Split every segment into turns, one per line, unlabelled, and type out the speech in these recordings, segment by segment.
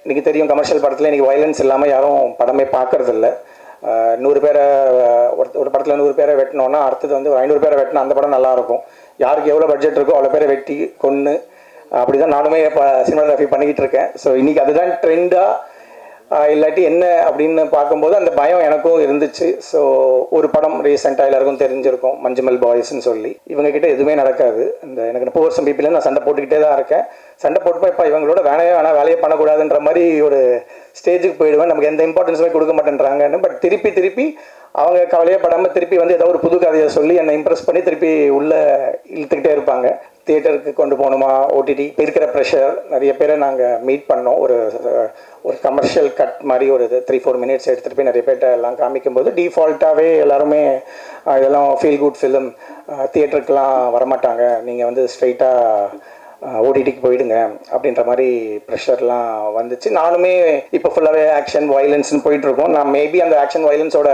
இன்றைக்கி தெரியும் கமர்ஷியல் படத்தில் இன்றைக்கி வயலன்ஸ் இல்லாமல் யாரும் படமே பார்க்குறதில்ல. 100 பேரை ஒரு படத்தில் 100 பேரை வெட்டினோன்னா அடுத்தது வந்து 500 பேரை வெட்டினா அந்த படம் நல்லாயிருக்கும். யாருக்கு எவ்வளோ பட்ஜெட் இருக்கோ அவ்வளோ பேரை வெட்டி கொன்று அப்படி தான் நானுமே இப்போ சினிமாகிராஃபி பண்ணிக்கிட்டு இருக்கேன். ஸோ இன்றைக்கி அதுதான் ட்ரெண்டாக இல்லாட்டி என்ன அப்படின்னு பார்க்கும்போது அந்த பயம் எனக்கும் இருந்துச்சு. ஸோ ஒரு படம் ரீசெண்டாக எல்லாருக்கும் தெரிஞ்சிருக்கும், மஞ்சுமல் பாய்ஸ்ன்னு சொல்லி. இவங்ககிட்ட எதுவுமே நடக்காது. இந்த எனக்கு போர் சம்பிப்பிலேருந்து நான் சண்டை போட்டுக்கிட்டே தான் இருக்கேன். சண்டை போட்டுப்போ இப்போ இவங்களோட வேலையே பண்ணக்கூடாதுன்ற மாதிரி ஒரு ஸ்டேஜுக்கு போயிடுவேன். நமக்கு எந்த இம்பார்ட்டன்ஸுமே கொடுக்க மாட்டேன்றாங்கன்னு. பட் திருப்பி அவங்க கவலையே படாமல் திருப்பி வந்து ஏதோ ஒரு புது கதையை சொல்லி என்னை இம்ப்ரெஸ் பண்ணி திருப்பி உள்ளே இழுத்துக்கிட்டே இருப்பாங்க. தியேட்டருக்கு கொண்டு போகணுமா, ஓடிடி இப்போ இருக்கிற ப்ரெஷர். நிறைய பேரை நாங்கள் மீட் பண்ணோம். ஒரு கமர்ஷியல் கட் மாதிரி ஒரு 3-4 மினிட்ஸ் எடுத்துகிட்டு போய் நிறைய பேர்ட்ட எல்லாம் காமிக்கும்போது டிஃபால்ட்டாகவே எல்லாருமே இதெல்லாம் ஃபீல் குட் ஃபிலிம், தியேட்டருக்கெலாம் வரமாட்டாங்க, நீங்கள் வந்து ஸ்ட்ரைட்டாக ஓடிடிக்கு போயிடுங்க அப்படின்ற மாதிரி ப்ரெஷர்லாம் வந்துச்சு. நானுமே இப்போ ஃபுல்லாகவே ஆக்ஷன் வயலன்ஸ்னு போயிட்டுருக்கோம். நான் மேபி அந்த ஆக்ஷன் வயலன்ஸோட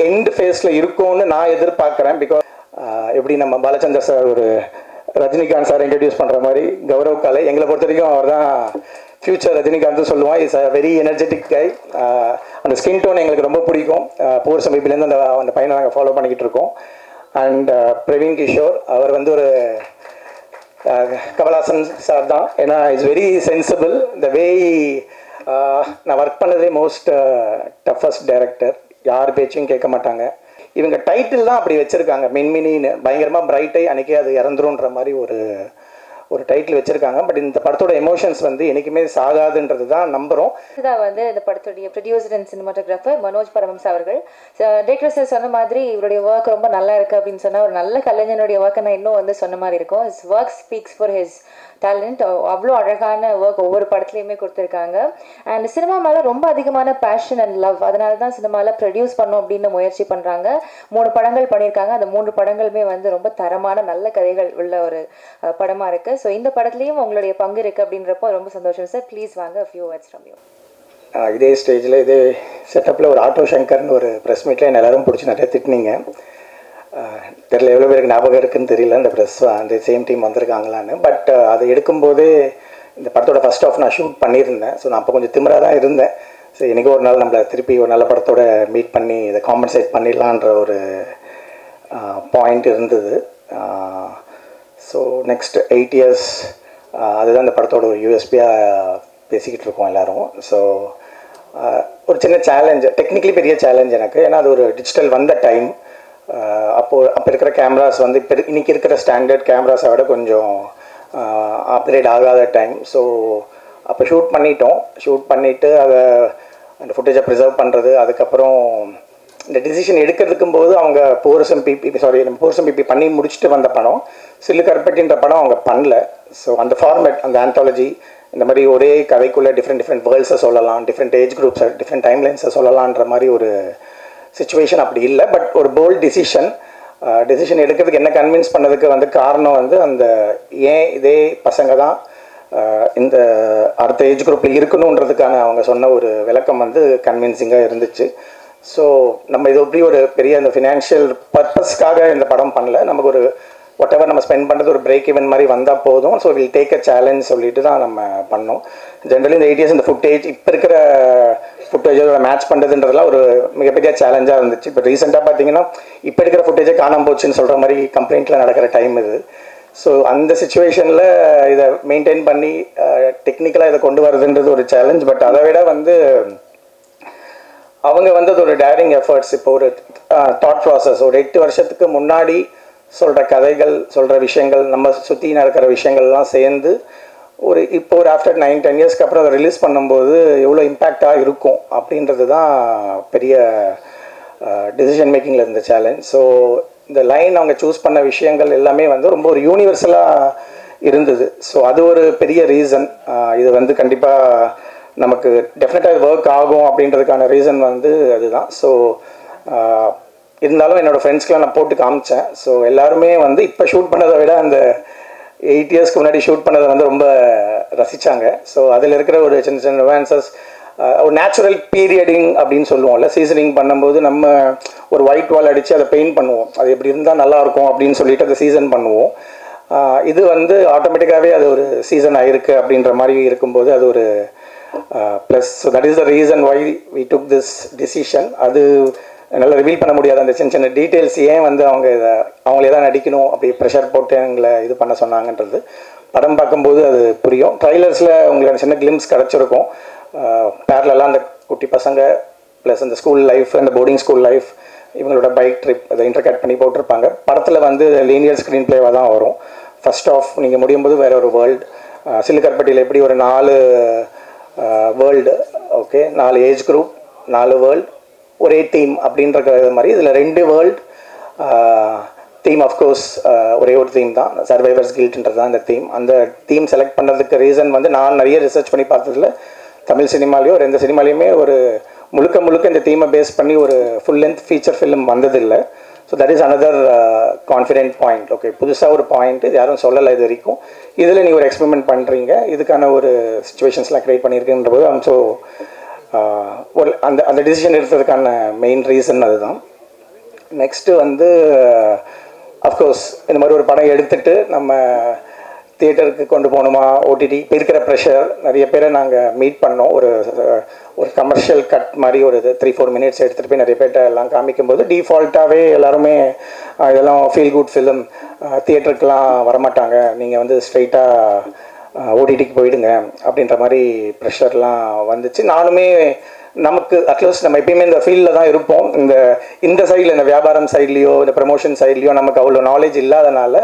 எண்ட் ஃபேஸில் இருக்கும்னு நான் எதிர்பார்க்குறேன். பிகாஸ் எப்படி நம்ம பாலச்சந்தர் சார் ஒரு ரஜினிகாந்த் சார் இன்ட்ரடியூஸ் பண்ணுற மாதிரி கௌரவ் காலை எங்களை பொறுத்த வரைக்கும் அவர் தான் ஃபியூச்சர் ரஜினிகாந்த் சொல்லுவான். இஸ் அ வெரி எனர்ஜெட்டிக் கை. அந்த ஸ்கின் டோன் எங்களுக்கு ரொம்ப பிடிக்கும். போர் சமீபிலேருந்து அந்த பையனை நாங்கள் ஃபாலோ பண்ணிக்கிட்டு இருக்கோம். அண்ட் பிரவீன் கிஷோர் அவர் வந்து ஒரு கமல்ஹாசன் சார் தான். ஏன்னா இட்ஸ் வெரி சென்சிபிள். இந்த வே நான் ஒர்க் பண்ணதே மோஸ்ட் டஃபஸ்ட் டைரக்டர். யார் பேச்சையும் கேட்க மாட்டாங்க. இவங்க டைட்டில் தான் அப்படி வச்சுருக்காங்க, மின்மினின்னு. பயங்கரமாக பிரைட்டை அன்றைக்கே அது இறந்துருன்ற மாதிரி ஒரு டைட்டில் வச்சுருக்காங்க. பட் இந்த படத்தோட எமோஷன்ஸ் வந்து என்றைக்குமே சாகாதுன்றது தான் நம்புகிறோம்.
இதுதான் வந்து இந்த படத்துடைய producer and cinematographer Manoj Paramahamsa அவர்கள். டைரக்டர் சார் சொன்ன மாதிரி இவருடைய ஒர்க் ரொம்ப நல்லா இருக்குது அப்படின்னு சொன்னால் ஒரு நல்ல கலைஞனுடைய ஒர்க்கை நான் இன்னும் வந்து சொன்ன மாதிரி இருக்கும். His work speaks for his talent. அவ்வளோ அழகான ஒர்க் ஒவ்வொரு படத்துலையுமே கொடுத்துருக்காங்க. அண்ட் சினிமா மேலே ரொம்ப அதிகமான பேஷன் அண்ட் லவ். அதனால தான் சினிமாவில் ப்ரொடியூஸ் பண்ணோம் அப்படின்னு முயற்சி பண்ணுறாங்க. 3 படங்கள் பண்ணியிருக்காங்க. அந்த 3 படங்களுமே வந்து ரொம்ப தரமான நல்ல கதைகள் உள்ள ஒரு படமாக இருக்குது. ஸோ இந்த படத்துலையும் உங்களுடைய பங்கு இருக்குது அப்படின்றப்போ ரொம்ப சந்தோஷம் சார். ப்ளீஸ் வாங்க a few words from you.
இதே ஸ்டேஜில் இதே செட்டப்பில் ஒரு ஆட்டோ சங்கர்னு ஒரு ப்ரெஸ் மீட்டில் என்ன எல்லாரும் பிடிச்சி நிறைய திட்டினீங்க. தெரியல எவ்வளோ பேருக்கு ஞாபகம் இருக்குதுன்னு தெரியல, இந்த ப்ரெஸ் அந்த சேம் டீம் வந்திருக்காங்களான்னு. பட் அதை எடுக்கும்போதே இந்த படத்தோட ஃபர்ஸ்ட் ஆஃப் நான் ஷூட் பண்ணியிருந்தேன். ஸோ நான் அப்போ கொஞ்சம் திமிராக தான் இருந்தேன். ஸோ எனக்கு ஒரு நாள் நம்மளை திருப்பி ஒரு நல்ல படத்தோட மீட் பண்ணி இதை காம்பன்சேட் பண்ணிடலான்ற ஒரு பாயிண்ட் இருந்தது. ஸோ நெக்ஸ்ட் 8 years அதுதான் இந்த படத்தோட ஒரு யூஎஸ்பியாக பேசிக்கிட்டு இருக்கோம் எல்லோரும். ஸோ ஒரு சின்ன சேலஞ்சு, டெக்னிக்கலி பெரிய சேலஞ்ச் எனக்கு. ஏன்னா அது ஒரு டிஜிட்டல் வந்த டைம். அப்போ இருக்கிற கேமராஸ் வந்து இன்றைக்கி இருக்கிற ஸ்டாண்டர்ட் கேமராஸை விட கொஞ்சம் அப்கிரேட் ஆகாத டைம். ஸோ அப்போ ஷூட் பண்ணிவிட்டு அதை அந்த ஃபுட்டேஜை ப்ரிசர்வ் பண்ணுறது, அதுக்கப்புறம் இந்த டிசிஷன் எடுக்கிறதுக்கும் போது அவங்க போர்சம் பிபி பண்ணி முடிச்சுட்டு வந்த படம் சில்லு கருப்பட்டின்ற படம் அவங்க பண்ணல. ஸோ அந்த ஃபார்மேட், அந்த ஆந்தாலஜி, இந்த மாதிரி ஒரே கதைக்குள்ளே டிஃப்ரெண்ட் வேர்ல்ட்ஸை சொல்லலாம், டிஃப்ரெண்ட் ஏஜ் குரூப்ஸை, டிஃப்ரெண்ட் டைம்லைன்ஸை சொல்லலான்ற மாதிரி ஒரு சிச்சுவேஷன் அப்படி இல்லை. பட் ஒரு போல்ட் டிசிஷன் எடுக்கிறதுக்கு என்ன கன்வின்ஸ் பண்ணதுக்கு வந்து காரணம் வந்து அந்த ஏன் இதே பசங்க தான் இந்த அடுத்த ஏஜ் குரூப்பில் இருக்கணுன்றதுக்கான அவங்க சொன்ன ஒரு விளக்கம் வந்து கன்வின்சிங்காக இருந்துச்சு. ஸோ நம்ம இது எப்படி ஒரு பெரிய அந்த ஃபினான்ஷியல் பர்பஸ்க்காக இந்த படம் பண்ணல. நமக்கு ஒரு whatever நம்ம ஸ்பெண்ட் பண்ணுறது ஒரு பிரேக் ஈவன் மாதிரி வந்தால் போதும். So will take a challenge சொல்லிட்டு தான் நம்ம பண்ணோம். ஜென்ரலி இந்த 8 years இந்த ஃபுட்டேஜ் இப்போ இருக்கிற ஃபுட்டேஜோட மேட்ச் பண்ணுறதுன்றதுலாம் ஒரு மிகப்பெரிய சேலஞ்சாக இருந்துச்சு. இப்போ ரீசெண்டாக பார்த்தீங்கன்னா இப்போ இருக்கிற ஃபுட்டேஜை காணாமல் போச்சுன்னு சொல்கிற மாதிரி கம்ப்ளைண்ட்டில் நடக்கிற டைம் இது. ஸோ அந்த சிச்சுவேஷனில் இதை மெயின்டைன் பண்ணி டெக்னிக்கலாக இதை கொண்டு வரதுன்றது ஒரு சேலஞ்ச். பட் அதை விட வந்து அவங்க வந்து அது ஒரு டேரிங் எஃபர்ட்ஸ். இப்போ ஒரு தாட் ப்ராசஸ், ஒரு 8 வருஷத்துக்கு முன்னாடி சொல்கிற கதைகள், சொல்கிற விஷயங்கள், நம்ம சுற்றி நடக்கிற விஷயங்கள்லாம் சேர்ந்து இப்போ ஒரு ஆஃப்டர் 9-10 yearsக்கு அப்புறம் அதை ரிலீஸ் பண்ணும்போது எவ்வளோ இம்பேக்டாக இருக்கும் அப்படின்றது தான் பெரிய டெசிஷன் மேக்கிங்கில் இருந்த சேலஞ்ச். ஸோ இந்த லைன் அவங்க சூஸ் பண்ண விஷயங்கள் எல்லாமே வந்து ரொம்ப ஒரு யூனிவர்சலாக இருந்தது. ஸோ அது ஒரு பெரிய ரீசன். இது வந்து கண்டிப்பாக நமக்கு டெஃபினட்டாக ஒர்க் ஆகும் அப்படின்றதுக்கான ரீசன் வந்து அதுதான். ஸோ இருந்தாலும் என்னோடய ஃப்ரெண்ட்ஸ்க்கெலாம் நான் போட்டு காமிச்சேன். ஸோ எல்லாருமே வந்து இப்போ ஷூட் பண்ணதை விட அந்த 8 yearsக்கு முன்னாடி ஷூட் பண்ணதை வந்து ரொம்ப ரசித்தாங்க. ஸோ அதில் இருக்கிற ஒரு சின்ன சின்ன நுவான்சஸ், ஒரு நேச்சுரல் பீரியடிங் அப்படின்னு சொல்லுவோம்ல, சீசனிங் பண்ணும்போது நம்ம ஒரு ஒயிட் வால் அடித்து அதை பெயிண்ட் பண்ணுவோம், அது எப்படி இருந்தால் நல்லாயிருக்கும் அப்படின்னு சொல்லிட்டு அதை சீசன் பண்ணுவோம். இது வந்து ஆட்டோமேட்டிக்காகவே அது ஒரு சீசன் ஆகிருக்கு அப்படின்ற மாதிரி இருக்கும்போது அது ஒரு plus so that is the reason why we took this decision. அது என்னால் ரிவீல் பண்ண முடியாது அந்த சின்ன சின்ன டீட்டெயில்ஸ், ஏன் வந்து அவங்களே தான் நடிக்கணும் அப்படி ப்ரெஷர் போட்டு எங்களை இது பண்ண சொன்னாங்கன்றது படம் பார்க்கும்போது அது புரியும். ட்ரைலர்ஸில் உங்களுக்கு சின்ன கிளிம்ஸ் கிடச்சிருக்கும். பேரலெல்லாம் அந்த குட்டி பசங்க ப்ளஸ் அந்த ஸ்கூல் லைஃப், அந்த போர்டிங் ஸ்கூல் லைஃப், இவங்களோட பைக் ட்ரிப் அதை இன்டர்கட் பண்ணி போட்டிருப்பாங்க. படத்தில் வந்து லீனியர் ஸ்க்ரீன் பிளேவாக தான் வரும். ஃபர்ஸ்ட் ஆஃப் நீங்கள் முடியும் போது வேறு ஒரு வேர்ல்டு, சில்லுக்கற்பட்டியில் எப்படி ஒரு 4 world, okay, 4 age group, 4 world, ஒரே தீம் அப்படின்ற மாதிரி இதில் 2 வேர்ல்டு தீம். ஆஃப்கோர்ஸ் ஒரே ஒரு தீம் தான், சர்வைவர்ஸ் கில்ட்ன்றது தான் இந்த தீம். அந்த தீம் செலக்ட் பண்ணுறதுக்கு ரீசன் வந்து நான் நிறைய ரிசர்ச் பண்ணி பார்த்ததில் தமிழ் சினிமாலேயோ எந்த சினிமாலேயுமே ஒரு முழுக்க இந்த தீமை பேஸ் பண்ணி ஒரு ஃபுல் லென்த் ஃபீச்சர் ஃபிலிம் வந்ததில்லை. So that is another confident point. Okay, புதுசாக ஒரு பாயிண்ட், இது யாரும் சொல்லலை இது வரைக்கும். இதில் நீங்கள் ஒரு எக்ஸ்பெரிமெண்ட் பண்ணுறீங்க, இதுக்கான ஒரு சுச்சுவேஷன்ஸ்லாம் க்ரியேட் பண்ணியிருக்குன்ற போது ஸோ ஒரு அந்த டிசிஷன் எடுத்ததுக்கான மெயின் ரீசன் அதுதான். நெக்ஸ்ட்டு வந்து அஃப்கோர்ஸ் இந்த மாதிரி ஒரு படம் எடுத்துகிட்டு நம்ம தியேட்டருக்கு கொண்டு போகணுமா, ஓடிடி, இப்போ இருக்கிற ப்ரெஷர், நிறைய பேரை நாங்கள் மீட் பண்ணோம். ஒரு கமர்ஷியல் கட் மாதிரி ஒரு 3-4 மினிட்ஸ் எடுத்துகிட்டு போய் நிறைய பேர்ட்ட எல்லாம் காமிக்கும்போது டிஃபால்ட்டாகவே எல்லாருமே இதெல்லாம் ஃபீல் குட் ஃபிலிம், தியேட்டருக்கெலாம் வரமாட்டாங்க, நீங்கள் வந்து ஸ்ட்ரைட்டாக ஓடிடிக்கு போயிடுங்க அப்படின்ற மாதிரி ப்ரெஷர்லாம் வந்துச்சு. நானுமே நமக்கு அட்லீஸ்ட் நம்ம எப்பயுமே இந்த ஃபீல்டில் தான் இருப்போம். இந்த சைடில் இந்த வியாபாரம் சைட்லேயோ இந்த ப்ரமோஷன் சைட்லேயோ நமக்கு அவ்வளோ நாலேஜ் இல்லாதனால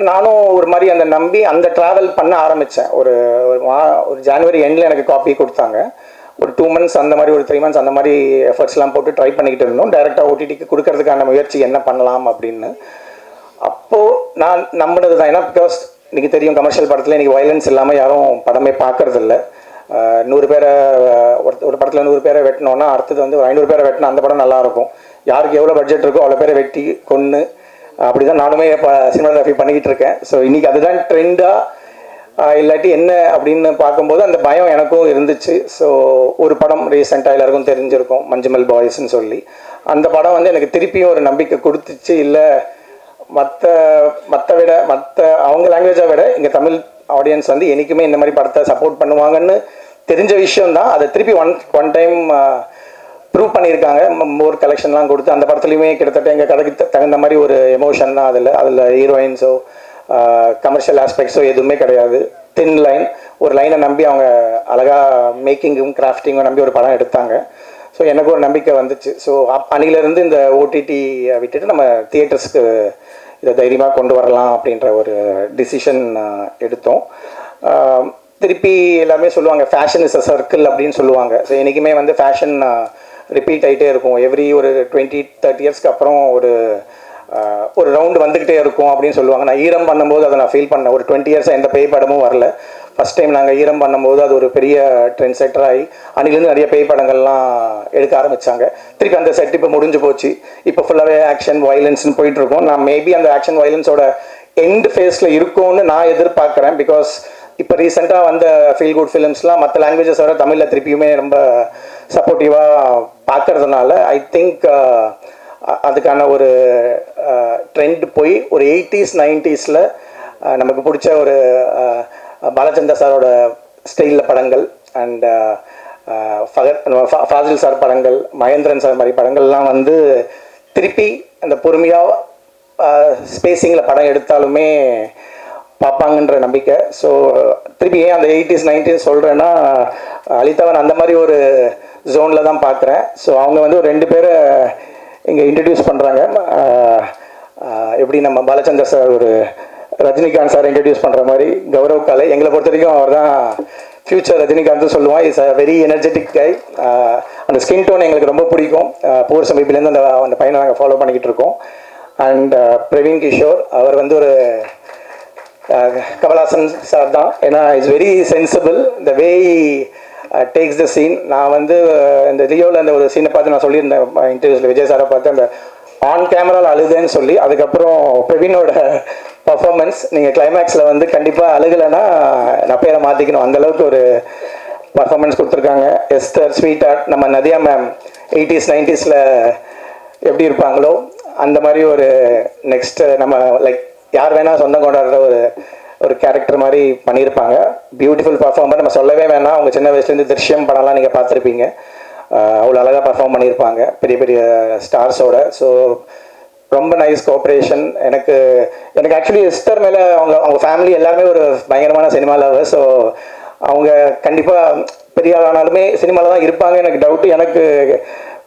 நானும் ஒரு மாதிரி அந்த நம்பி அந்த ட்ராவல் பண்ண ஆரம்பித்தேன். ஒரு ஜனவரி எண்டில் எனக்கு காப்பி கொடுத்தாங்க. ஒரு 2 months அந்த மாதிரி, ஒரு 3 months அந்த மாதிரி எஃபர்ட்ஸ்லாம் போட்டு ட்ரை பண்ணிக்கிட்டு இருந்தோம். டைரெக்டாக ஓடிடிக்கு கொடுக்கறதுக்கான முயற்சி என்ன பண்ணலாம் அப்படின்னு. அப்போது நான் நம்பினது தான். ஏன்னா பிகாஸ் இன்றைக்கி தெரியும், கமர்ஷியல் படத்தில் இன்றைக்கி வயலன்ஸ் இல்லாமல் யாரும் படமே பார்க்குறதில்ல. 100 பேரை ஒரு படத்தில் 100 பேரை வெட்டினோன்னா அடுத்தது வந்து 500 பேரை வெட்டினா அந்த படம் நல்லாயிருக்கும். யாருக்கு எவ்வளோ பட்ஜெட் இருக்கோ அவ்வளோ பேரை வெட்டி கொன்று அப்படி தான் நானுமே இப்போ சினிமாகிராஃபி பண்ணிக்கிட்டு இருக்கேன். ஸோ இன்றைக்கி அதுதான் ட்ரெண்டாக இல்லாட்டி என்ன அப்படின்னு பார்க்கும்போது அந்த பயம் எனக்கும் இருந்துச்சு. ஸோ ஒரு படம் ரீசெண்டாக எல்லாருக்கும் தெரிஞ்சிருக்கும், மஞ்சுமல் பாய்ஸ்ன்னு சொல்லி. அந்த படம் வந்து எனக்கு திருப்பியும் ஒரு நம்பிக்கை கொடுத்துச்சு. இல்லை மற்ற அவங்க லாங்குவேஜை விட இங்கே தமிழ் ஆடியன்ஸ் வந்து என்றைக்குமே இந்த மாதிரி படத்தை சப்போர்ட் பண்ணுவாங்கன்னு தெரிஞ்ச விஷயம்தான். அதை திருப்பி ஒன் டைம் ப்ரூவ் பண்ணியிருக்காங்க. மோர் கலெக்ஷன்லாம் கொடுத்து அந்த படத்துலையுமே கிட்டத்தட்ட எங்கள் கதைக்கு தகுந்த மாதிரி ஒரு எமோஷன் தான். அதில் ஹீரோயின்ஸோ கமர்ஷியல் ஆஸ்பெக்ட்ஸோ எதுவுமே கிடையாது. தின் லைன், ஒரு லைனை நம்பி அவங்க அழகாக மேக்கிங்கும் கிராஃப்டிங்கும் நம்பி ஒரு படம் எடுத்தாங்க. ஸோ எனக்கு ஒரு நம்பிக்கை வந்துச்சு. ஸோ அன்னிலேருந்து இந்த ஓடிடி விட்டுட்டு நம்ம தியேட்டர்ஸ்க்கு இதை தைரியமாக கொண்டு வரலாம் அப்படின்ற ஒரு டிசிஷன் எடுத்தோம். திருப்பி எல்லாருமே சொல்லுவாங்க ஃபேஷன் இஸ் அ சர்க்கிள் அப்படின்னு சொல்லுவாங்க. ஸோ என்றைக்குமே வந்து ஃபேஷன் ரிப்பீட் ஆகிட்டே இருக்கும். எவ்ரி ஒரு 20-30 இயர்ஸ்க்கு அப்புறம் ஒரு ரவுண்டு வந்துக்கிட்டே இருக்கும் அப்படின்னு சொல்லுவாங்க. நான் ஈரம் பண்ணும்போது அதை நான் ஃபீல் பண்ணேன். ஒரு 20 இயர்ஸாக எந்த பேய் படமும் வரல. ஃபஸ்ட் டைம் நாங்கள் ஈரம் பண்ணும்போது அது ஒரு பெரிய ட்ரெண்ட் செட்டர் ஆகி அன்னிலேருந்து நிறைய பேய் படங்கள்லாம் எடுக்க ஆரம்பித்தாங்க. திருப்பி அந்த செட் இப்போ முடிஞ்சு போச்சு. இப்போ ஃபுல்லாகவே ஆக்ஷன் வயலன்ஸ்னு போயிட்டுருக்கோம். நான் மேபி அந்த ஆக்ஷன் வயலன்ஸோட எண்ட் ஃபேஸில் இருக்கும்னு நான் எதிர்பார்க்குறேன். பிகாஸ் இப்போ ரீசெண்டாக வந்த ஃபீல் குட் ஃபிலிம்ஸ்லாம் மற்ற லாங்குவேஜஸ் விட தமிழில் திருப்பியுமே ரொம்ப சப்போர்ட்டிவாக பார்க்கறதுனால ஐ திங்க் அதுக்கான ஒரு ட்ரெண்ட் போய் ஒரு 80s 90s நமக்கு பிடிச்ச ஒரு பாலச்சந்தர் சாரோட ஸ்டைலில் படங்கள் அண்ட் ஃபாசில் சார் படங்கள், மகேந்திரன் சார் மாதிரி படங்கள்லாம் வந்து திருப்பி அந்த பொறுமையாக ஸ்பேஸிங்கில் படம் எடுத்தாலுமே பார்ப்பாங்கன்ற நம்பிக்கை. ஸோ திருப்பி ஏன் அந்த 80s 90s சொல்கிறேன்னா, அலிதாவன் அந்த மாதிரி ஒரு ஜோனில் தான் பார்க்குறேன். ஸோ அவங்க வந்து ஒரு 2 பேரை இங்கே இன்ட்ரடியூஸ் பண்ணுறாங்க. எப்படி நம்ம பாலச்சந்தர் சார் ஒரு ரஜினிகாந்த் சார் இன்ட்ரடியூஸ் பண்ணுற மாதிரி கௌரவ் காலை எங்களை பொறுத்த வரைக்கும் அவர் தான் ஃபியூச்சர் ரஜினிகாந்த் சொல்லுவான். இஸ் அ வெரி எனர்ஜெட்டிக் கை. அந்த ஸ்கின் டோன் எங்களுக்கு ரொம்ப பிடிக்கும். பூர் சமீபிலேருந்து அந்த பையனை நாங்கள் ஃபாலோ பண்ணிக்கிட்டு இருக்கோம். அண்ட் பிரவீன் கிஷோர் அவர் வந்து ஒரு கமல்ஹாசன் சார் தான். ஏன்னா it's very sensible the way takes the scene. நான் வந்து இந்த லியோவில் அந்த ஒரு சீனை பார்த்து நான் சொல்லியிருந்தேன் இன்டர்வியூஸில், விஜய் சாரை பார்த்து அந்த ஆன் கேமராவில் அழுதுன்னு சொல்லி. அதுக்கப்புறம் பிரவீனோட பர்ஃபார்மன்ஸ் நீங்கள் கிளைமேக்ஸில் வந்து கண்டிப்பாக அழுகலைன்னா நான் பேரை மாற்றிக்கணும், அந்தளவுக்கு ஒரு பர்ஃபார்மன்ஸ் கொடுத்துருக்காங்க. எஸ்தர், ஸ்வீட் ஆர்ட், நம்ம நதியா மேம் 80s 90s எப்படி இருப்பாங்களோ அந்த மாதிரி ஒரு நெக்ஸ்ட்டு நம்ம லைக் யார் வேணால் சொந்தம் கொண்டாடுற ஒரு கேரக்டர் மாதிரி பண்ணியிருப்பாங்க. பியூட்டிஃபுல் பர்ஃபார்மர், நம்ம சொல்லவே வேணாம். அவங்க சின்ன வயசுலேருந்து திருஷ்யம் படம்லாம் நீங்கள் பார்த்துருப்பீங்க. அவ்வளோ அழகாக பர்ஃபார்ம் பண்ணியிருப்பாங்க பெரிய பெரிய ஸ்டார்ஸோட. ஸோ ரொம்ப நைஸ் கோஆப்ரேஷன். எனக்கு ஆக்சுவலி எஸ்தர் மேலே அவங்க ஃபேமிலி எல்லாருமே ஒரு பயங்கரமான சினிமா லவர். ஸோ அவங்க கண்டிப்பாக பெரிய ஆளானாலுமே சினிமாவில் தான் இருப்பாங்க. எனக்கு டவுட்டு, எனக்கு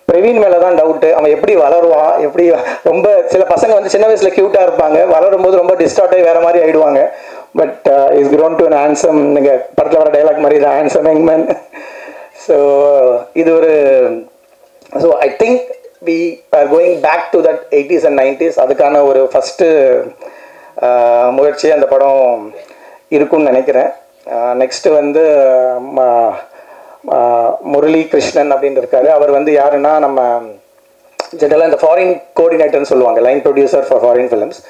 பிரவீன் மேலே தான் டவுட்டு. அவன் எப்படி வளருவான், எப்படி ரொம்ப சில பசங்க வந்து சின்ன வயசில் க்யூட்டாக இருப்பாங்க, வளரும்போது ரொம்ப டிஸ்டார்ட் ஆகி வேறு மாதிரி ஆகிடுவாங்க. But is grown to an handsome, நீங்கள் படத்தில் வர டைலாக் மாதிரி தான் ஹேண்ட்ஸம் யங் மேன். ஸோ இது ஒரு so I think we are going back to that 80s and 90s. அதுக்கான ஒரு ஃபஸ்ட்டு முயற்சி அந்த படம் இருக்குன்னு நினைக்கிறேன். நெக்ஸ்ட்டு வந்து முரளி கிருஷ்ணன் அப்படின்னு இருக்காரு. அவர் வந்து யாருன்னா, நம்ம ஜென்ரலாக இந்த ஃபாரின் கோஆர்டினேட்டர்னு சொல்லுவாங்க, line producer for foreign films.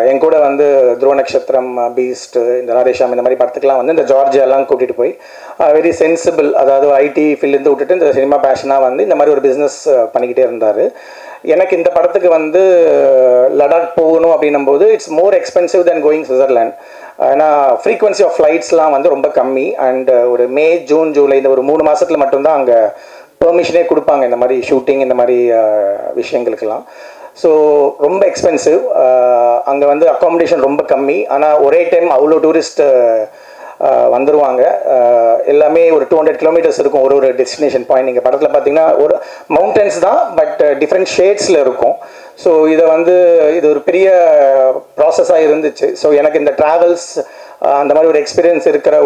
என் கூட வந்து துருவ நட்சத்திரம், பீஸ்ட், இந்த ராதேஷாம் இந்த மாதிரி படத்துக்குலாம் வந்து இந்த ஜார்ஜியாலாம் கூட்டிகிட்டு போய் வெரி சென்சிபிள், அதாவது ஐடி ஃபீல்ட்லேருந்து விட்டுட்டு இந்த சினிமா பேஷனாக வந்து இந்த மாதிரி ஒரு பிஸ்னஸ் பண்ணிக்கிட்டே இருந்தார். எனக்கு இந்த படத்துக்கு வந்து லடாக் போகணும் அப்படின்னும் போது it's more expensive then going Switzerland. ஏன்னா ஃப்ரீக்வன்சி ஆஃப் ஃப்ளைட்ஸ்லாம் வந்து ரொம்ப கம்மி. அண்ட் ஒரு மே, ஜூன், ஜூலை இந்த ஒரு 3 மாதத்தில் மட்டும்தான் அங்கே பெர்மிஷனே கொடுப்பாங்க இந்த மாதிரி ஷூட்டிங் இந்த மாதிரி விஷயங்களுக்கெல்லாம். ஸோ ரொம்ப எக்ஸ்பென்சிவ். அங்கே வந்து அக்காமடேஷன் ரொம்ப கம்மி. ஆனால் ஒரே டைம் அவ்வளோ டூரிஸ்ட் வந்துடுவாங்க. எல்லாமே ஒரு 200 கிலோமீட்டர்ஸ் இருக்கும் ஒரு டெஸ்டினேஷன் பாயிண்ட். நீங்கள் படத்தில் பார்த்தீங்கன்னா ஒரு மவுண்டன்ஸ் தான், பட் டிஃப்ரெண்ட் ஷேட்ஸில் இருக்கும். ஸோ இது ஒரு பெரிய ப்ராசஸாக இருந்துச்சு. ஸோ எனக்கு இந்த ட்ராவல்ஸ் அந்த மாதிரி ஒரு எக்ஸ்பீரியன்ஸ் இருக்கிற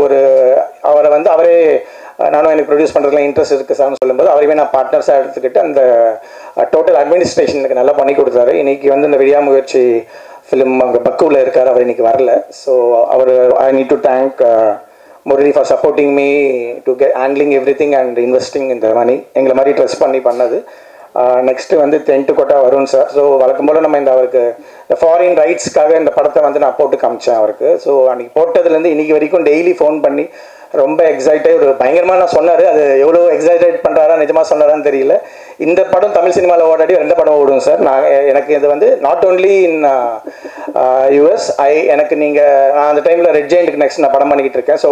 அவரே நானும் எனக்கு ப்ரொடியூஸ் பண்ணுறதுலாம் இன்ட்ரெஸ்ட் இருக்குது சார்னு சொல்லும்போது அவரையுமே நான் பார்ட்னர்ஸாக எடுத்துக்கிட்டு அந்த டோட்டல் அட்மினிஸ்ட்ரேஷன் எனக்கு நல்லா பண்ணி கொடுத்தாரு. இன்றைக்கி வந்து இந்த விடியாமுயற்சி ஃபிலிம் அங்கே பக்குவில் இருக்கார், அவர் இன்றைக்கி வரல. So I need to thank Murali for supporting me to handling everything and investing இந்த மணி, எங்களை மாதிரி ட்ரெஸ் பண்ணி பண்ணது. நெக்ஸ்ட்டு வந்து டென்ட்டு கோட்டா வருண் சார். ஸோ வழக்கம் போல் நம்ம அவருக்கு இந்த ஃபாரின் ரைட்ஸ்க்காக இந்த படத்தை வந்து நான் போட்டு காமிச்சேன் அவருக்கு. ஸோ அன்றைக்கி போட்டதுலேருந்து இன்றைக்கி வரைக்கும் டெய்லி ஃபோன் பண்ணி ரொம்ப எக்ஸைட்டாக ஒரு பயங்கரமாக நான் சொன்னார். அது எவ்வளோ எக்ஸைட்டேட் பண்ணுறாரா நிஜமாக சொன்னாரான்னு தெரியல. இந்த படம் தமிழ் சினிமாவில் ஓடாடி 2 படம் ஓடும் சார். எனக்கு இது வந்து நாட் ஓன்லி இன் யூஎஸ். எனக்கு நான் அந்த டைமில் ரெட் ஜெயிண்ட்டுக்கு நெக்ஸ்ட் நான் படம் பண்ணிக்கிட்டு இருக்கேன். ஸோ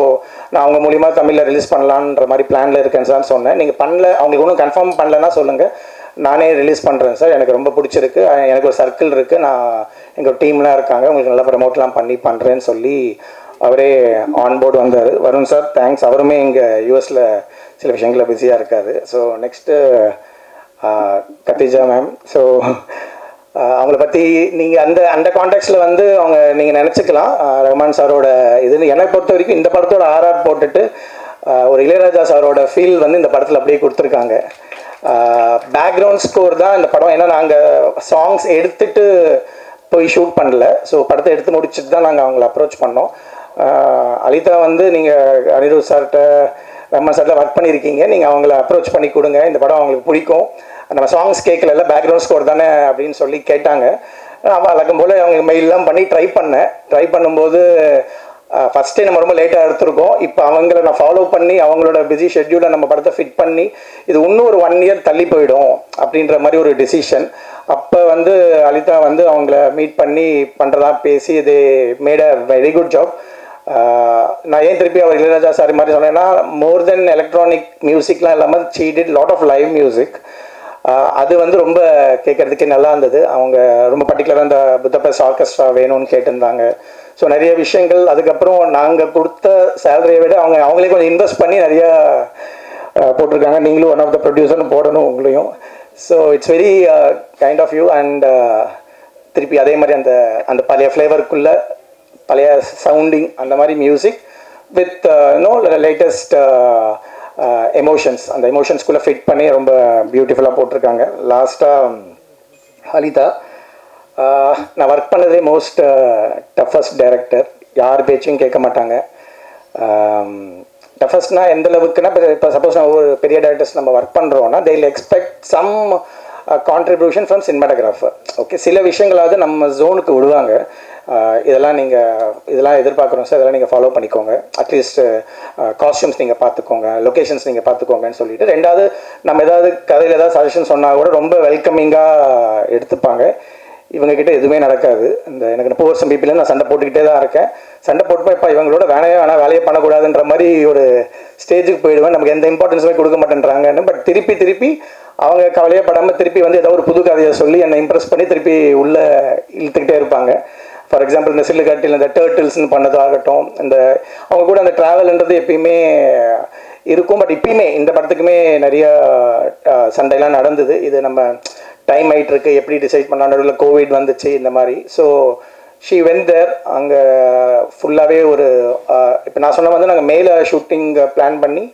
நான் அவங்க மூலிமா தமிழில் ரிலீஸ் பண்ணலான்ற மாதிரி பிளானில் இருக்கேன் சார் சொன்னேன். நீங்கள் அவங்களுக்கு ஒன்றும் கன்ஃபார்ம் பண்ணலன்னா சொல்லுங்கள், நானே ரிலீஸ் பண்ணுறேன் சார். எனக்கு ரொம்ப பிடிச்சிருக்கு, எனக்கு ஒரு சர்க்கிள் இருக்குது, நான் எங்கள் டீம்லாம் இருக்காங்க, உங்களுக்கு நல்லா ப்ரமோட்லாம் பண்ணுறேன்னு சொல்லி அவரே ஆன்போர்டு வந்தார். Varun sir thanks. அவருமே இங்கே யூஎஸில் சில விஷயங்களில் பிஸியாக இருக்கார். So next Khadija ma'am. So அவங்கள பற்றி நீங்கள் அந்த கான்டெக்ட்ஸில் வந்து நீங்கள் நினச்சிக்கலாம் ரஹ்மான் சாரோட இதுன்னு. என்னை பொறுத்த வரைக்கும் இந்த படத்தோட ஆர்ஆர் போட்டுட்டு ஒரு இளையராஜா சாரோட ஃபீல் வந்து இந்த படத்தில் அப்படியே கொடுத்துருக்காங்க. பேக்ரவுண்ட் ஸ்கோர் தான் இந்த படம். ஏன்னா நாங்கள் சாங்ஸ் எடுத்துகிட்டு போய் ஷூட் பண்ணல. ஸோ படத்தை எடுத்து முடிச்சுட்டு தான் நாங்கள் அவங்கள அப்ரோச் பண்ணோம். அலிதா வந்து நீங்கள் அனிருத் சார்கிட்ட, ரஹ்மான் சார்கிட்ட ஒர்க் பண்ணியிருக்கீங்க, நீங்கள் அவங்கள அப்ரோச் பண்ணி கொடுங்க, இந்த படம் அவங்களுக்கு பிடிக்கும், நம்ம சாங்ஸ் கேட்கல, பேக்ரவுண்ட் ஸ்கோர் தானே அப்படின்னு சொல்லி கேட்டாங்க. வழக்கம் போல் அவங்க மெயிலெலாம் பண்ணி ட்ரை பண்ணும்போது ஃபஸ்ட்டே நம்ம ரொம்ப லேட்டாக எடுத்திருக்கோம். இப்போ அவங்கள நான் ஃபாலோ பண்ணி அவங்களோட பிஸி ஷெட்யூலை நம்ம படத்தை ஃபிட் பண்ணி இது இன்னும் ஒரு 1 இயர் தள்ளி போயிடும் அப்படின்ற மாதிரி ஒரு டெசிஷன். அப்போ வந்து அலிதா வந்து அவங்கள மீட் பண்ணி பண்ணுறதா பேசி இது made a very good job. நான் ஏன் திருப்பி அவர் இளையராஜா சாரி மாதிரி சொன்னேன்னா, மோர் தென் எலக்ட்ரானிக் மியூசிக்லாம் இல்லாமல் she did lot of live music. அது வந்து ரொம்ப கேட்குறதுக்கே நல்லா இருந்தது. அவங்க ரொம்ப பர்டிகுலராக அந்த புத்தபெஸ்ட் ஆர்கெஸ்ட்ரா வேணும்னு கேட்டிருந்தாங்க. ஸோ நிறைய விஷயங்கள் அதுக்கப்புறம் நாங்கள் கொடுத்த சேலரியை விட அவங்களே கொஞ்சம் இன்வெஸ்ட் பண்ணி நிறையா போட்டிருக்காங்க. நீங்களும் ஒன் ஆஃப் த ப்ரொடியூசர்னு போடணும் உங்களையும். So it's very kind of you. And திருப்பி அதே மாதிரி அந்த பழைய ஃப்ளேவருக்குள்ளே பழைய சவுண்டிங் அந்த மாதிரி மியூசிக் வித் லேட்டஸ்ட் எமோஷன்ஸ், அந்த எமோஷன்ஸ்குள்ளே ஃபிட் பண்ணி ரொம்ப பியூட்டிஃபுல்லாக போட்டிருக்காங்க. லாஸ்ட்டாக அலிதா, நான் ஒர்க் பண்ணதே மோஸ்ட் டஃபஸ்ட் டைரக்டர். யார் பேச்சையும் கேட்க மாட்டாங்க. டஃபஸ்ட்னா எந்த அளவுக்குன்னா, இப்போ சப்போஸ் நான் ஒரு பெரிய டைரக்டர்ஸ் நம்ம ஒர்க் பண்ணுறோன்னா they will expect some contribution from cinematographer. Okay, சில விஷயங்களாவது நம்ம ஜோனுக்கு விடுவாங்க. இதெல்லாம் எதிர்பார்க்குறோம் சார், இதெல்லாம் நீங்கள் ஃபாலோ பண்ணிக்கோங்க, அட்லீஸ்ட் காஸ்டியூம்ஸ் நீங்கள் பார்த்துக்கோங்க, லொக்கேஷன்ஸ் நீங்கள் பார்த்துக்கோங்கன்னு சொல்லிட்டு. ரெண்டாவது நம்ம ஏதாவது கதையில் ஏதாவது சஜஷன் சொன்னால் கூட ரொம்ப வெல்கமிங்காக எடுத்துப்பாங்க. இவங்ககிட்ட எதுவுமே நடக்காது. இந்த எனக்கு 30 வருஷம் பிபியில் நான் சண்டை போட்டுக்கிட்டே தான் இருக்கேன். சண்டை போட்டுப்போ இப்போ இவங்களோட வேலையே பண்ணக்கூடாதுன்ற மாதிரி ஒரு ஸ்டேஜுக்கு போயிடுவேன். நமக்கு எந்த இம்பார்ட்டன்ஸுமே கொடுக்க மாட்டேன்றாங்கன்னு. பட் திருப்பி அவங்க கவலையே படாமல் திருப்பி வந்து ஏதோ ஒரு புது கதையை சொல்லி என்னை இம்ப்ரெஸ் பண்ணி திருப்பி உள்ளே இழுத்துக்கிட்டே இருப்பாங்க. ஃபார் எக்ஸாம்பிள் இந்த சில்லுக்கட்டில் இந்த டர்ட்டில்ஸ்னு பண்ணதாகட்டும், இந்த அவங்க கூட அந்த ட்ராவல்ன்றது எப்பயுமே இருக்கும். பட் இப்பயுமே இந்த படத்துக்குமே நிறைய சண்டைலாம் நடந்தது. இது நம்ம டைம் ஆகிட்டு இருக்கு, எப்படி டிசைட் பண்ண, நடுவில் கோவிட் வந்துச்சு இந்த மாதிரி. So she went there. அங்கே ஃபுல்லாகவே ஒரு இப்போ நான் சொன்ன வந்து நாங்கள் மேலே ஷூட்டிங் பிளான் பண்ணி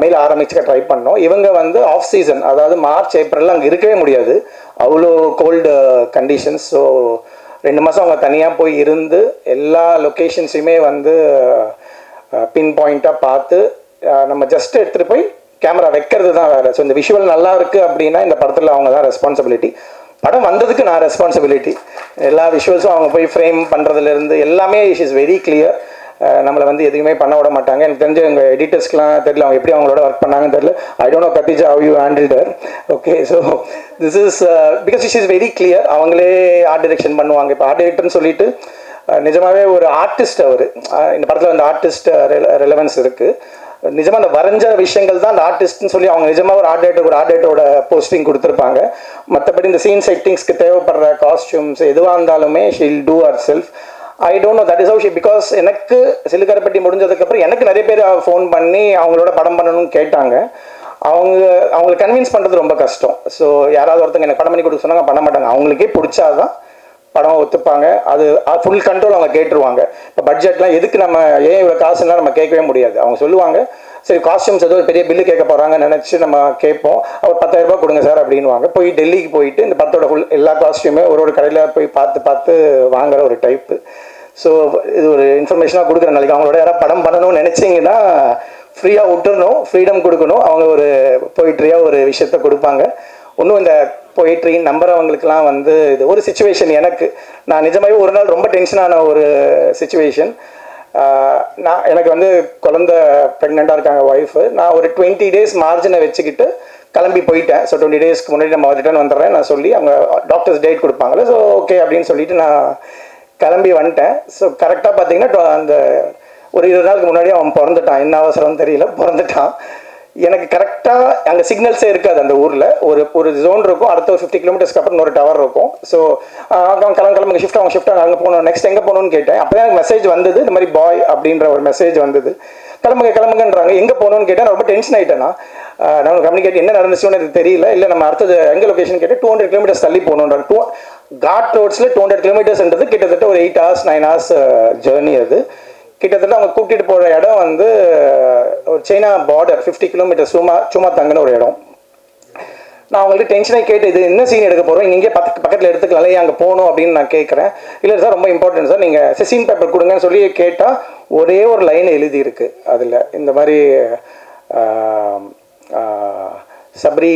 மேலே ஆரம்பிச்சுக்க ட்ரை பண்ணோம். இவங்க வந்து ஆஃப் சீசன், அதாவது மார்ச் ஏப்ரலில் அங்கே இருக்கவே முடியாது, அவ்வளோ கோல்டு கண்டிஷன்ஸ். ஸோ 2 மாதம் அவங்க தனியாக போய் இருந்து எல்லா லொக்கேஷன்ஸையுமே வந்து பின் பாயிண்ட்டாக பார்த்து நம்ம ஜஸ்ட் எடுத்துகிட்டு போய் கேமரா வைக்கிறது தான் வேறு. ஸோ இந்த விஷுவல் நல்லா இருக்குது அப்படின்னா இந்த படத்தில் அவங்க தான் ரெஸ்பான்சிபிலிட்டி. படம் வந்ததுக்கு நான் ரெஸ்பான்சிபிலிட்டி. எல்லா விஷுவல்ஸும் அவங்க போய் ஃப்ரேம் பண்ணுறதுலேருந்து எல்லாமே இட் இஸ் வெரி கிளியர். நம்மளை வந்து எதுவுமே பண்ண விட மாட்டாங்க. எனக்கு தெரிஞ்ச எங்கள் எடிட்டர்ஸ்க்குலாம் தெரியல அவங்க எப்படி அவங்களோட ஒர்க் பண்ணாங்கன்னு தெரியல. ஐ don't no Khadija how you handled her. Okay, so this is because it is very clear. அவங்களே ஆர்ட் டைரக்ஷன் பண்ணுவாங்க. இப்போ ஆர்ட் டைரக்டர்னு சொல்லிட்டு நிஜமாகவே ஒரு ஆர்டிஸ்ட். அவர் இந்த படத்தில் அந்த ஆர்டிஸ்ட் ரெலவன்ஸ் இருக்குது. நிஜமாக அந்த வரைஞ்ச விஷயங்கள் தான் அந்த ஆர்டிஸ்ட்னு சொல்லி அவங்க நிஜமாக ஒரு ஆர்ட் டைரக்டரோட போஸ்டிங் கொடுத்துருப்பாங்க. மற்றபடி இந்த சீன் செட்டிங்ஸ்க்கு தேவைப்படுற காஸ்டியூம்ஸ் எதுவாக இருந்தாலுமே she'll do herself. I don't know that is how she. Because எனக்கு சிலுக்கரைப்பட்டி முடிஞ்சதுக்கப்புறம் எனக்கு நிறைய பேர் ஃபோன் பண்ணி அவங்களோட படம் பண்ணணும்னு கேட்டாங்க. அவங்களை கன்வின்ஸ் பண்ணுறது ரொம்ப கஷ்டம். ஸோ யாராவது ஒருத்தங்க எனக்கு படம் பண்ணி கொடுக்க சொன்னாங்க, பண்ண மாட்டாங்க. அவங்களுக்கே பிடிச்சாதான் படம் ஒத்துப்பாங்க. அது ஃபுல் கண்ட்ரோல் அவங்க கேட்டுருவாங்க. இப்போ பட்ஜெட்லாம் எதுக்கு நம்ம ஏன் இவ்வளோ காசுலாம் நம்ம கேட்கவே முடியாது. அவங்க சொல்லுவாங்க, சரி காஸ்டியூம்ஸ் ஏதோ ஒரு பெரிய பில்லு கேட்க போகிறாங்கன்னு நினச்சி நம்ம கேட்போம். அவர் 10,000 ரூபா கொடுங்க சார் அப்படின்வாங்க. போய் டெல்லிக்கு போயிட்டு இந்த படத்தோட ஃபுல் எல்லா காஸ்டியூமே ஒரு கடையில் போய் பார்த்து வாங்குற ஒரு டைப்பு. ஸோ இது ஒரு இன்ஃபர்மேஷனாக கொடுக்குற நாளைக்கு அவங்களோட யாராவது படம் பண்ணணும்னு நினச்சிங்கன்னா ஃப்ரீயாக விட்டுறணும், ஃப்ரீடம் கொடுக்கணும். அவங்க ஒரு போயிட்ரியாக ஒரு விஷயத்த கொடுப்பாங்க. இன்னும் இந்த போயிட்ரி நம்புறவங்களுக்குலாம் வந்து இது ஒரு சுச்சுவேஷன். நான் நிஜமாகவே ஒரு நாள் ரொம்ப டென்ஷனான ஒரு சுச்சுவேஷன். எனக்கு வந்து குழந்தை ப்ரெக்னெண்ட்டாக இருக்காங்க ஒய்ஃபு. நான் ஒரு 20 days மார்ஜினை வச்சுக்கிட்டு கிளம்பி போயிட்டேன். ஸோ 20 daysக்கு முன்னாடி நம்ம ரிட்டர்ன் வந்துடுறேன் நான் சொல்லி அவங்க டாக்டர்ஸ் டேட் கொடுப்பாங்களே. ஸோ ஓகே அப்படின்னு சொல்லிட்டு நான் கிளம்பி வந்துட்டேன். ஸோ கரெக்டாக பார்த்தீங்கன்னா அந்த ஒரு 20 நாளுக்கு முன்னாடி அவன் பிறந்துட்டான். என்ன அவசரம்னு தெரியல, பிறந்துட்டான். எனக்கு கரெக்டாக அங்கே சிக்னல்ஸே இருக்காது அந்த ஊரில். ஒரு ஜோன் இருக்கும், அடுத்த ஒரு 50 கிலோமீட்டர்ஸ்க்கு அப்புறம் ஒரு டவர் இருக்கும். ஸோ அவன் கிளம்புங்க ஷிஃப்ட் அங்கே போகணும், நெக்ஸ்ட் எங்கே போகணுன்னு கேட்டேன். அப்போ தான் எனக்கு மெசேஜ் வந்தது, இந்த மாதிரி பாய் அப்படின்ற ஒரு மெசேஜ் வந்தது. கிளம்புங்கன்றாங்க. எங்கே போகணுன்னு கேட்டேன். நான் ரொம்ப டென்ஷன் ஆகிட்டேன்னா நான் கம்யூனிகேட் என்ன நடந்துச்சுன்னு எனக்கு தெரியல. இல்லை நம்ம அடுத்தது எங்கே லொக்கேஷன் கேட்டு 200 கிலோமீட்டர்ஸ் தள்ளி போகணுன்றாங்க. காட் ரோட்ஸில் 200 கிலோமீட்டர்ஸ்ன்றது கிட்டத்தட்ட ஒரு 8 hours 9 hours ஜேர்னி. அது கிட்டத்தட்ட அவங்க கூட்டிகிட்டு போகிற இடம் வந்து ஒரு சைனா பார்டர் 50 கிலோமீட்டர் சும்மா தங்கின ஒரு இடம். நான் அவங்கள்ட்ட டென்ஷனாக கேட்டு இது என்ன சீன் எடுக்க போகிறோம், இங்கே பக்கத்தில் எடுத்துக்கலாம்ல, அங்கே போகணும் அப்படின்னு நான் கேட்குறேன். இல்லை சார் ரொம்ப இம்பார்ட்டன்ட் சார், நீங்கள் சீன் பேப்பர் கொடுங்கன்னு சொல்லி கேட்டால் ஒரே ஒரு லைன் எழுதியிருக்கு அதில். இந்த மாதிரி சப்ரி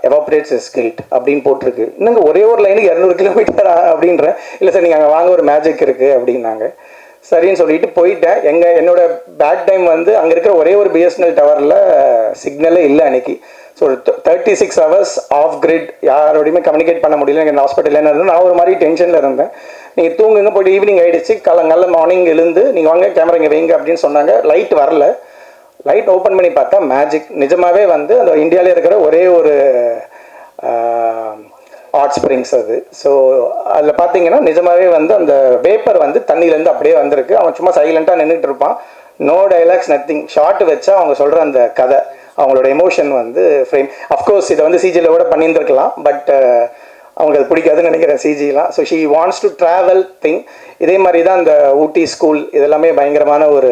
எவாப்ரேட்ஸ் இஸ் கில்ட் அப்படின்னு போட்டிருக்கு. இன்னுங்க ஒரே ஒரு லைனுக்கு 200 கிலோமீட்டர் அப்படின்றேன். இல்லை சார் நீங்கள் அங்கே வாங்க ஒரு மேஜிக் இருக்குது அப்படின்னாங்க. சரின்னு சொல்லிட்டு போயிட்டேன். என்னோட பேட் டைம் வந்து அங்கே இருக்கிற ஒரே ஒரு பிஎஸ்என்எல் டவரில் சிக்னலே இல்லை அன்னைக்கு. ஸோ 36 hours ஆஃப் கிரிட், யாரோடையுமே கம்யூனிகேட் பண்ண முடியல. எங்கள் ஹாஸ்பிட்டலில் என்ன இருந்தேன், நான் ஒரு மாதிரி டென்ஷனில் இருந்தேன். நீங்கள் தூங்குங்க, போய்ட்டு ஈவினிங் ஆகிடுச்சு, நல்ல மார்னிங் எழுந்து நீங்கள் வாங்க கேமரா இங்கே வைங்க அப்படின்னு சொன்னாங்க. லைட் வரல. லைட் ஓப்பன் பண்ணி பார்த்தா மேஜிக். நிஜமாகவே வந்து அந்த இந்தியாவிலே இருக்கிற ஒரே ஒரு ஹாட் ஸ்ப்ரிங்ஸ் அது. ஸோ அதில் பார்த்தீங்கன்னா நிஜமாகவே வந்து அந்த வேப்பர் வந்து தண்ணியிலேருந்து அப்படியே வந்திருக்கு. அவன் சும்மா சைலண்ட்டாக நின்றுட்டு இருப்பான். No dialogues, nothing. ஷார்ட் வச்சா அவங்க சொல்கிற அந்த கதை, அவங்களோட எமோஷன் வந்து ஃப்ரேம். அஃப்கோர்ஸ் இதை வந்து சிஜியில் கூட பண்ணியிருந்துருக்கலாம், பட் அவங்களுக்கு அது பிடிக்காதுன்னு நினைக்கிறேன் சிஜிலாம். So she wants to travel thing. இதே மாதிரி தான் அந்த ஊட்டி ஸ்கூல் இதெல்லாமே பயங்கரமான ஒரு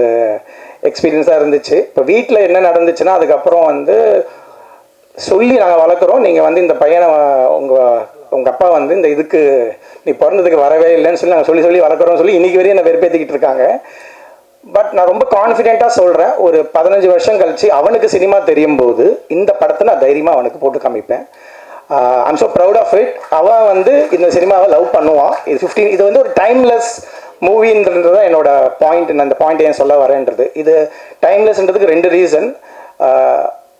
எக்ஸ்பீரியன்ஸாக இருந்துச்சு. இப்போ வீட்டில் என்ன நடந்துச்சுன்னா அதுக்கப்புறம் வந்து சொல்லி நாங்கள் வளர்க்குறோம், நீங்கள் வந்து இந்த பையனை உங்கள் அப்பா வந்து இந்த இதுக்கு நீ பிறந்ததுக்கு வரவே இல்லைன்னு சொல்லி நாங்கள் சொல்லி வளர்க்குறோம்னு சொல்லி இன்றைக்கி வரையும் என்னை வெறுப்பேற்றிக்கிட்டு இருக்காங்க. பட் நான் ரொம்ப கான்ஃபிடென்ட்டாக சொல்கிறேன், ஒரு 15 வருஷம் கழிச்சு அவனுக்கு சினிமா தெரியும் போது இந்த படத்தை நான் தைரியமாக அவனுக்கு போட்டு காமிப்பேன். I'm so proud of it. அவன் வந்து இந்த சினிமாவை லவ் பண்ணுவான். இது வந்து ஒரு டைம்லெஸ் மூவின்றது தான் என்னோட பாயிண்ட். நான் அந்த பாயிண்ட் ஏன் சொல்ல வரேன்றது, இது டைம்லெஸ்ன்றதுக்கு 2 ரீசன்.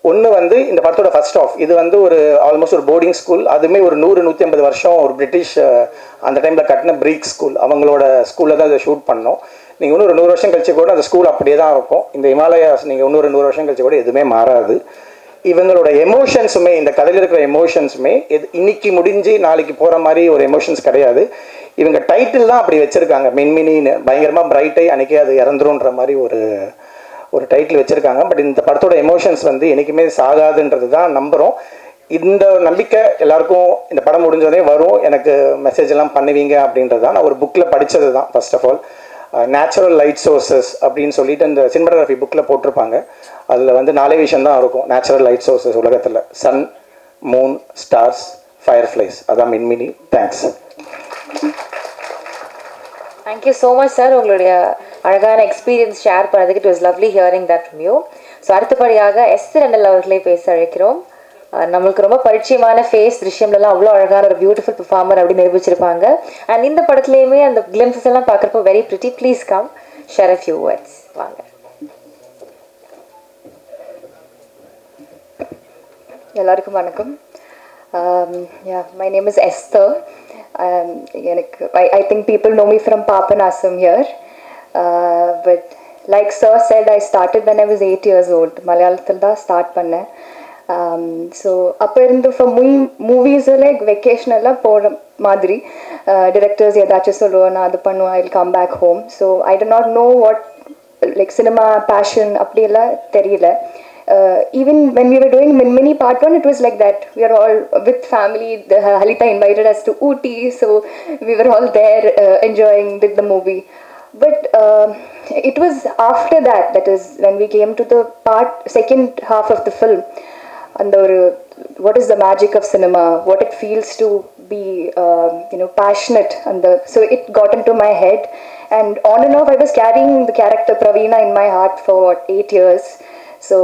ஒன்று வந்து இந்த படத்தோட ஃபர்ஸ்ட் ஆஃப் இது வந்து ஒரு ஆல்மோஸ்ட் ஒரு போர்டிங் ஸ்கூல், அதுவுமே ஒரு 100-150 வருஷம் ஒரு பிரிட்டிஷ் அந்த டைமில் கட்டின பிரீக் ஸ்கூல், அவங்களோட ஸ்கூலில் தான் அதை ஷூட் பண்ணோம். நீங்கள் இன்னும் ஒரு 100 வருஷம் கழிச்சு கூட அந்த ஸ்கூல் அப்படியே தான் இருக்கும். இந்த ஹிமாலயாஸ் நீங்கள் இன்னொரு 100 வருஷம் கழிச்சு கூட எதுவுமே மாறாது. இவங்களோட எமோஷன்ஸுமே, இந்த கதையில் இருக்கிற எமோஷன்ஸுமே இன்னைக்கு முடிஞ்சு நாளைக்கு போகிற மாதிரி ஒரு எமோஷன்ஸ் கிடையாது. இவங்க டைட்டில் தான் அப்படி வச்சுருக்காங்க, மின்மினின்னு, பயங்கரமாக பிரைட்டை அன்றைக்கே அது இறந்துருன்ற மாதிரி ஒரு டைட்டில் வச்சுருக்காங்க. பட் இந்த படத்தோட எமோஷன்ஸ் வந்து என்றைக்குமே சாகாதுன்றது தான் நம்புகிறோம். இந்த நம்பிக்கை எல்லாருக்கும் இந்த படம் முடிஞ்சோடனே வரும், எனக்கு மெசேஜ் எல்லாம் பண்ணுவீங்க அப்படின்றது தான். நான் ஒரு புக்கில் படித்தது தான். First of all natural light sources அப்படின்னு சொல்லிட்டு இந்த சினிமாட்டோகிராஃபி புக்கில் போட்டிருப்பாங்க. அதில் வந்து 4 விஷயம் தான் இருக்கும் நேச்சுரல் லைட் சோர்சஸ் உலகத்தில்: சன், மூன், ஸ்டார்ஸ், ஃபயர்ஃப்ளைஸ். அதான் மின்மினி. Thanks.
Thank you so much sir, உங்களுடைய அழகான எக்ஸ்பீரியன்ஸ் ஷேர் பண்ணதுக்கு. It was lovely hearing that from you. So அடுத்தபடியாக எஸ் ரெண்டல் அவர்களை பேச அழைக்கிறோம். நம்மளுக்கு ரொம்ப பரிச்சயமான ஃபேஸ், திருஷ்யம்லாம் அவ்வளோ அழகான ஒரு பியூட்டிஃபுல் பெர்ஃபார்மர் அப்படி நிரூபிச்சிருப்பாங்க. அண்ட் இந்த படத்துலேயுமே அந்த கிளிம்ஸஸ் எல்லாம் பார்க்குறப்போ very pretty. Please come share a few words. வாங்க.
எல்லாருக்கும் வணக்கம். My name is Esther. I think people know me from Papanasam here. But like sir said, I started when I was 8 years old. Malayalam da start panna. So அப்போ இருந்து for movies like vacation எல்லாம் போகிற மாதிரி directors ஏதாச்சும் சொல்லுவோம், நான் அது பண்ணுவேன், I'll come back home. So I did not know what like cinema passion அப்படியெல்லாம் தெரியல. Even when we were doing Minmini Part 1, it was like that. We are all with family. Halita invited us to Ooty, so we were all there enjoying the movie. But it was after that, that is when we came to the second half of the film, and what is the magic of cinema, what it feels to be passionate, and so it got into my head, and on and off I was carrying the character Praveena in my heart for 8 years. So